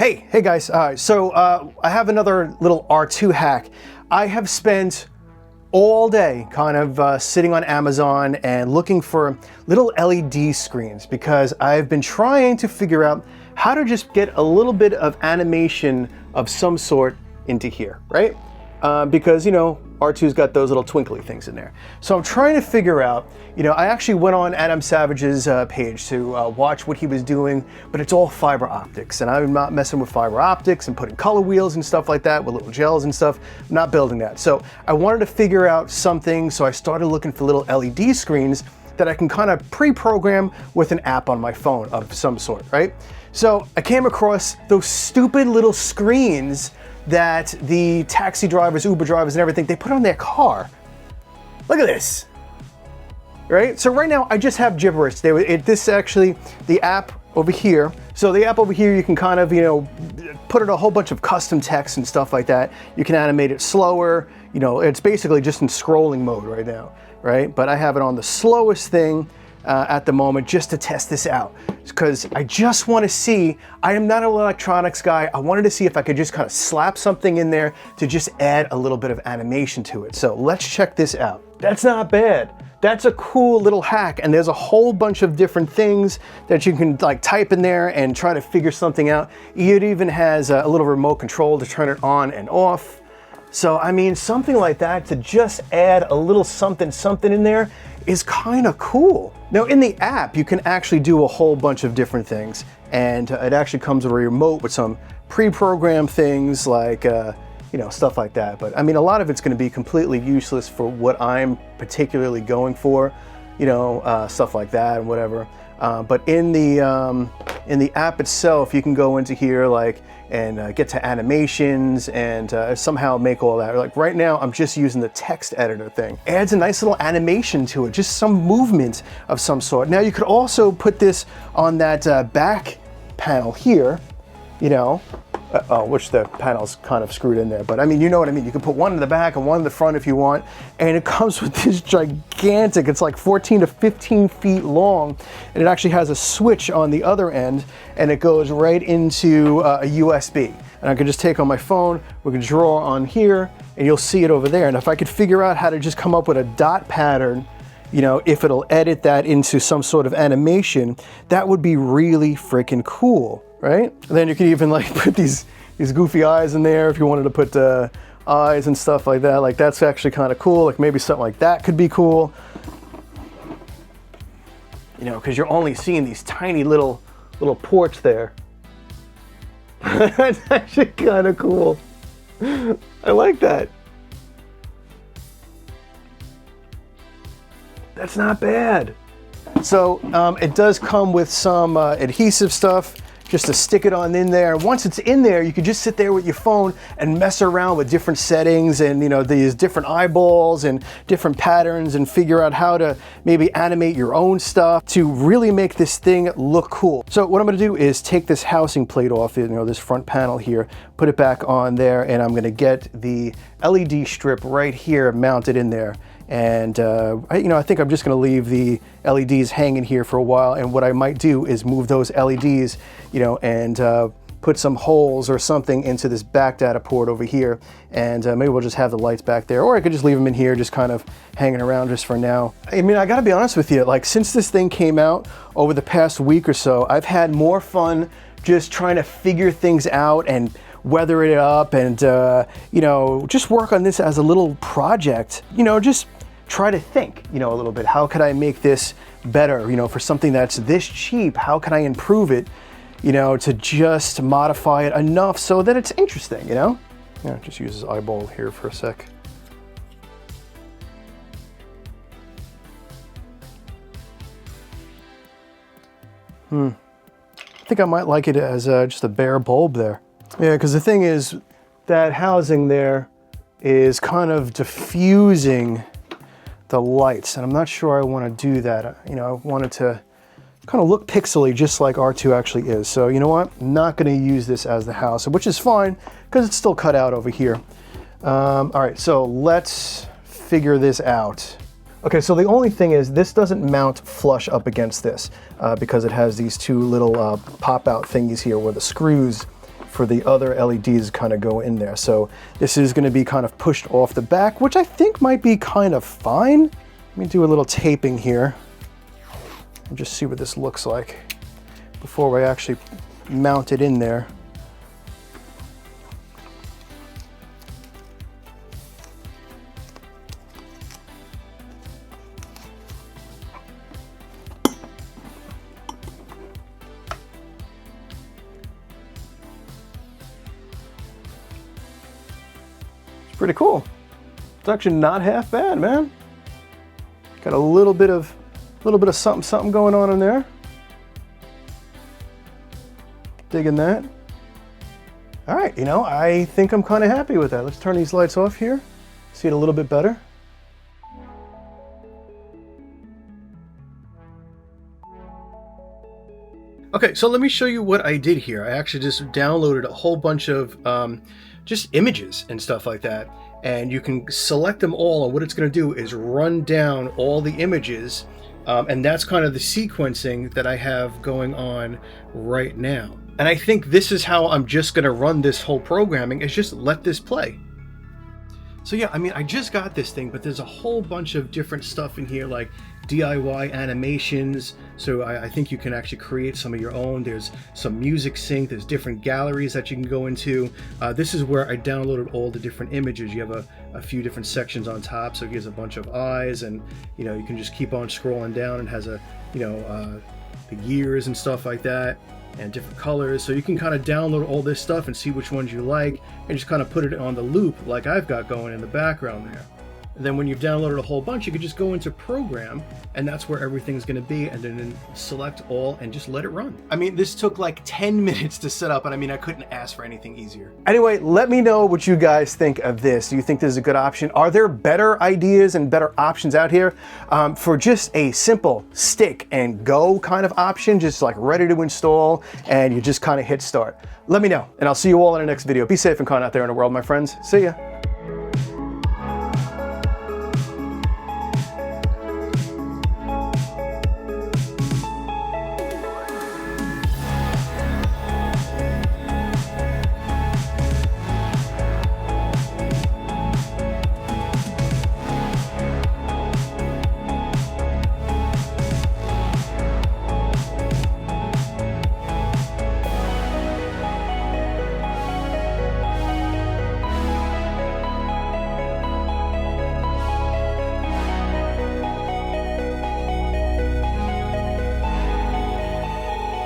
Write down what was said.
Hey guys, I have another little R2 hack. I have spent all day kind of sitting on Amazon and looking for little LED screens because I've been trying to figure out how to just get a little bit of animation of some sort into here, right? Because, you know, R2's got those little twinkly things in there. So I'm trying to figure out, you know, I actually went on Adam Savage's page to watch what he was doing, but it's all fiber optics. And I'm not messing with fiber optics and putting color wheels and stuff like that with little gels and stuff. I'm not building that. So I wanted to figure out something, so I started looking for little LED screens that I can kind of pre-program with an app on my phone of some sort, right? So I came across those stupid little screens that the taxi drivers, Uber drivers and everything, they put on their car. Look at this, right? So right now I just have gibberish. This actually, the app over here. So the app over here, you can kind of, you know, put in a whole bunch of custom text and stuff like that. You can animate it slower. You know, it's basically just in scrolling mode right now, right? But I have it on the slowest thing at the moment just to test this out, because I just want to see, I am not an electronics guy. I wanted to see if I could just kind of slap something in there to just add a little bit of animation to it. So let's check this out. That's not bad. That's a cool little hack, and there's a whole bunch of different things that you can like type in there and try to figure something out. It even has a little remote control to turn it on and off. So I mean, something like that to just add a little something in there is kind of cool. Now in the app, you can actually do a whole bunch of different things, and it actually comes with a remote with some pre-programmed things like, you know, stuff like that. But I mean, a lot of it's going to be completely useless for what I'm particularly going for, you know, stuff like that and whatever. But in the app itself, you can go into here like and get to animations and somehow make all that. Like right now, I'm just using the text editor thing. Adds a nice little animation to it, just some movement of some sort. Now you could also put this on that back panel here, you know, which the panel's kind of screwed in there, but I mean, you know what I mean. You can put one in the back and one in the front if you want, and it comes with this gigantic, it's like 14 to 15 feet long, and it actually has a switch on the other end, and it goes right into a USB. And I can just take on my phone, we can draw on here, and you'll see it over there. And if I could figure out how to just come up with a dot pattern, you know, if it'll edit that into some sort of animation, that would be really freaking cool. Right? And then you can even like put these goofy eyes in there if you wanted to put eyes and stuff like that. Like that's actually kind of cool. Like maybe something like that could be cool. You know, because you're only seeing these tiny little ports there. That's actually kind of cool. I like that. That's not bad. So it does come with some adhesive stuff just to stick it on in there. Once it's in there, you can just sit there with your phone and mess around with different settings and, you know, these different eyeballs and different patterns and figure out how to maybe animate your own stuff to really make this thing look cool. So what I'm gonna do is take this housing plate off, you know, this front panel here, put it back on there, and I'm gonna get the LED strip right here mounted in there. And you know, I think I'm just going to leave the LEDs hanging here for a while. And what I might do is move those LEDs, you know, and put some holes or something into this back data port over here. And maybe we'll just have the lights back there, or I could just leave them in here, just kind of hanging around just for now. I mean, I got to be honest with you, like since this thing came out over the past week or so, I've had more fun just trying to figure things out and weather it up and, you know, just work on this as a little project, you know, just try to think, you know, a little bit, how could I make this better, you know, for something that's this cheap, how can I improve it, you know, to just modify it enough so that it's interesting, you know? Yeah, just use his eyeball here for a sec. I think I might like it as just a bare bulb there. Yeah, because the thing is, that housing there is kind of diffusing the lights, and I'm not sure I want to do that. You know, I want it to kind of look pixely just like R2 actually is. So you know what? I'm not going to use this as the house, which is fine because it's still cut out over here. All right, so let's figure this out. Okay, so the only thing is this doesn't mount flush up against this because it has these two little pop-out thingies here where the screws for the other LEDs to kind of go in there. So this is going to be kind of pushed off the back, which I think might be kind of fine. Let me do a little taping here and just see what this looks like before I actually mount it in there. Pretty cool. It's actually not half bad, man. Got a little bit of something going on in there. Digging that. All right, you know, I think I'm kind of happy with that. Let's turn these lights off here. See it a little bit better. Okay, so let me show you what I did here. I actually just downloaded a whole bunch of just images and stuff like that. And you can select them all, and what it's going to do is run down all the images. And that's kind of the sequencing that I have going on right now. And I think this is how I'm just going to run this whole programming, is just let this play. So yeah, I mean, I just got this thing, but there's a whole bunch of different stuff in here, like DIY animations. So I think you can actually create some of your own. There's some music sync. There's different galleries that you can go into. This is where I downloaded all the different images. You have a few different sections on top. So it gives a bunch of eyes, and you know, you can just keep on scrolling down, and has a, you know, the years and stuff like that, and different colors. So you can kind of download all this stuff and see which ones you like, and just kind of put it on the loop like I've got going in the background there. And then when you've downloaded a whole bunch, you can just go into program, and that's where everything's going to be, and then select all and just let it run. I mean, this took like 10 minutes to set up, and I mean, I couldn't ask for anything easier. Anyway, let me know what you guys think of this. Do you think this is a good option? Are there better ideas and better options out here for just a simple stick and go kind of option, just like ready to install, and you just kind of hit start? Let me know, and I'll see you all in the next video. Be safe and kind out there in the world, my friends. See ya.